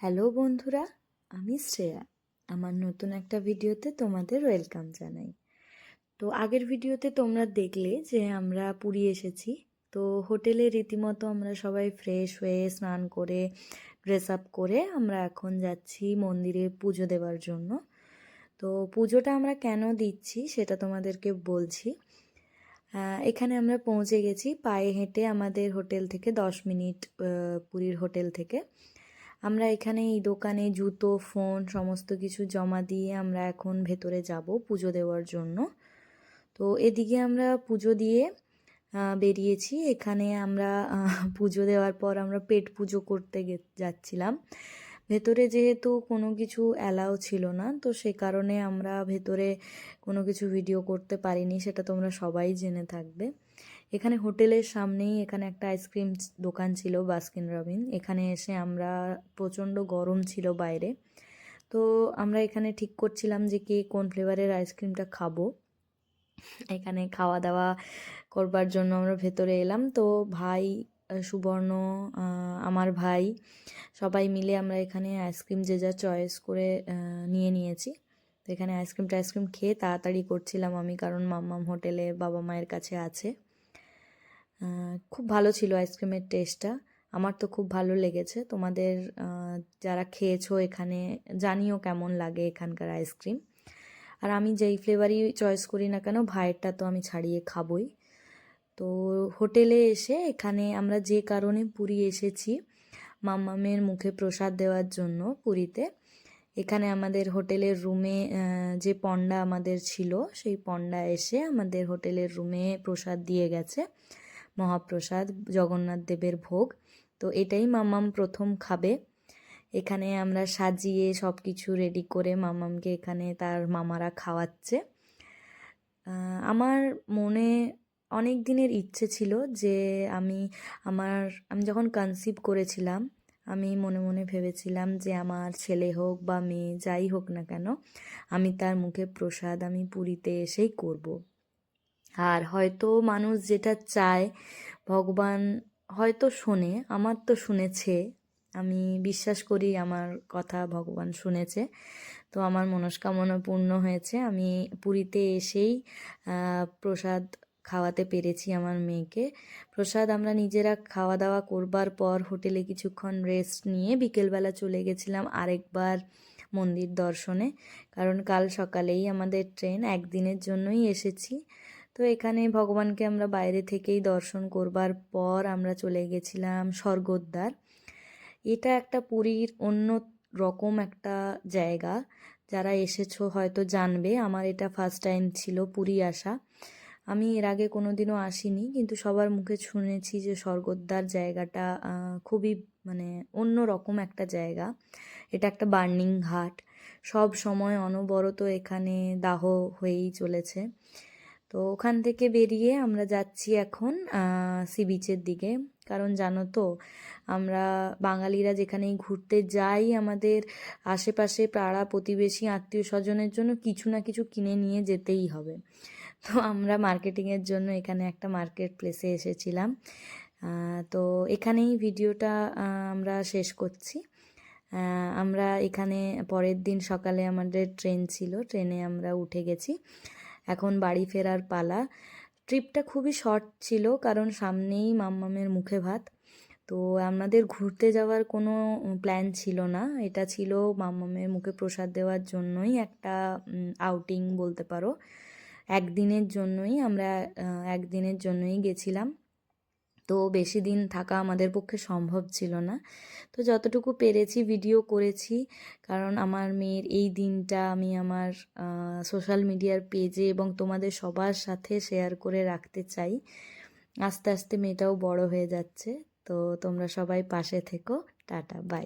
Hello বন্ধুরা, আমি শ্রেয়া। আমার নতুন একটা ভিডিওতে তোমাদের ওয়েলকাম জানাই। তো আগের ভিডিওতে তোমরা দেখলে যে আমরা পুরী এসেছি। তো হোটেলে রীতিমতো আমরা সবাই ফ্রেশ হয়ে স্নান করে ড্রেস আপ করে আমরা এখন যাচ্ছি মন্দিরে পুজো দেওয়ার জন্য। তো পুজোটা আমরা কেন দিচ্ছি সেটা তোমাদেরকে বলছি। এখানে আমরা পৌঁছে গেছি পায়ে হেঁটে আমাদের হোটেল থেকে 10 মিনিট, পুরীর হোটেল থেকে। আমরা এখানে এই দোকানে জুতো, ফোন সমস্ত কিছু জমা দিয়ে আমরা এখন ভেতরে যাব পুজো দেওয়ার জন্য। তো এদিকে আমরা পুজো দিয়ে বেরিয়েছি। এখানে আমরা পুজো দেওয়ার পর আমরা পেট পুজো করতে যাচ্ছিলাম। ভেতরে যেহেতু কোনো কিছু অ্যালাউ ছিল না, তো সে কারণে আমরা ভেতরে কোনো কিছু ভিডিও করতে পারিনি, সেটা তোমরা সবাই জেনে থাকবে। এখানে হোটেলের সামনেই এখানে একটা আইসক্রিম দোকান ছিল, বাস্কিন রবিন। এখানে এসে আমরা, প্রচণ্ড গরম ছিল বাইরে, তো আমরা এখানে ঠিক করছিলাম যে কে কোন ফ্লেভারের আইসক্রিমটা খাবো। এখানে খাওয়া দাওয়া করবার জন্য আমরা ভেতরে এলাম। তো ভাই, সুবর্ণ, আমার ভাই, সবাই মিলে আমরা এখানে আইসক্রিম যে যা চয়েস করে নিয়েছি। তো এখানে আইসক্রিম খেয়ে তাড়াতাড়ি করছিলাম আমি, কারণ মাম্মাম হোটেলে বাবা মায়ের কাছে আছে। খুব ভালো ছিল আইসক্রিমের টেস্টটা, আমার তো খুব ভালো লেগেছে। তোমাদের যারা খেয়েছো এখানে জানিও কেমন লাগে এখানকার আইসক্রিম। আর আমি যেই ফ্লেভারই চয়েস করি না কেন, ভাইয়েরটা তো আমি ছাড়িয়ে খাবই। তো হোটেলে এসে এখানে আমরা যে কারণে পুরী এসেছি, মাম্মামের মুখে প্রসাদ দেওয়ার জন্য পুরীতে, এখানে আমাদের হোটেলের রুমে যে পণ্ডা আমাদের ছিল, সেই পণ্ডা এসে আমাদের হোটেলের রুমে প্রসাদ দিয়ে গেছে, মহাপ্রসাদ, জগন্নাথ দেবের ভোগ। তো এটাই মাম্মাম প্রথম খাবে। এখানে আমরা সাজিয়ে সব কিছু রেডি করে মাম্মামকে এখানে তার মামারা খাওয়াচ্ছে। আমার মনে অনেক দিনের ইচ্ছে ছিল যে আমি যখন কনসিভ করেছিলাম, আমি মনে মনে ভেবেছিলাম যে আমার ছেলে হোক বা মেয়ে যাই হোক না কেন, আমি তার মুখে প্রসাদ আমি পুরীতে এসেই করব। আর হয়তো মানুষ যেটা চায় ভগবান হয়তো শোনে, আমার তো শুনেছে, আমি বিশ্বাস করি আমার কথা ভগবান শুনেছে। তো আমার মনস্কামনা পূর্ণ হয়েছে। আমি পুরীতে এসেই প্রসাদ খাওয়াতে পেরেছি আমার মেয়েকে। প্রসাদ আমরা নিজেরা খাওয়া দাওয়া করবার পর হোটেলে কিছুক্ষণ রেস্ট নিয়ে বিকেলবেলা চলে গেছিলাম আরেকবার মন্দির দর্শনে, কারণ কাল সকালেই আমাদের ট্রেন, একদিনের জন্যই এসেছি। তো এখানে ভগবানকে আমরা বাইরে থেকেই দর্শন করবার পর আমরা চলে গেছিলাম স্বর্গদ্বার। এটা একটা পুরীর অন্য রকম একটা জায়গা, যারা এসেছো হয়তো জানবে। আমার এটা ফার্স্ট টাইম ছিল পুরী আসা, আমি এর আগে কোনোদিনও আসিনি, কিন্তু সবার মুখে শুনেছি যে স্বর্গদ্বার জায়গাটা খুবই মানে অন্য রকম একটা জায়গা। এটা একটা বার্নিং ঘাট, সব সময় অনবরত এখানে দাহ হয়েই চলেছে। তো ওখান থেকে বেরিয়ে আমরা যাচ্ছি এখন সি বিচের দিকে, কারণ জানো তো আমরা বাঙালিরা যেখানেই ঘুরতে যাই, আমাদের আশেপাশে পাড়া প্রতিবেশী আত্মীয় স্বজনের জন্য কিছু না কিছু কিনে নিয়ে যেতেই হবে। তো আমরা মার্কেটিংয়ের জন্য এখানে একটা মার্কেট প্লেসে এসেছিলাম। তো এখানেই ভিডিওটা আমরা শেষ করছি। আমরা এখানে পরের দিন সকালে আমাদের ট্রেন ছিল, ট্রেনে আমরা উঠে গেছি, এখন বাড়ি ফেরার পালা। ট্রিপটা খুবই শর্ট ছিল, কারণ সামনেই মাম্মামের মুখে ভাত। তো আমাদের ঘুরতে যাওয়ার কোনো প্ল্যান ছিল না, এটা ছিল মাম্মামের মুখে প্রসাদ দেওয়ার জন্যই একটা আউটিং বলতে পারো। একদিনের জন্যই গেছিলাম। তো বেশি দিন থাকা আমাদের পক্ষে সম্ভব ছিল না, তো যতটুকু পেরেছি ভিডিও করেছি, কারণ আমার মেয়ের এই দিনটা আমি আমার সোশ্যাল মিডিয়ার পেজে এবং তোমাদের সবার সাথে শেয়ার করে রাখতে চাই। আস্তে আস্তে মেয়েটাও বড় হয়ে যাচ্ছে, তো তোমরা সবাই পাশে থেকো। Tata, by.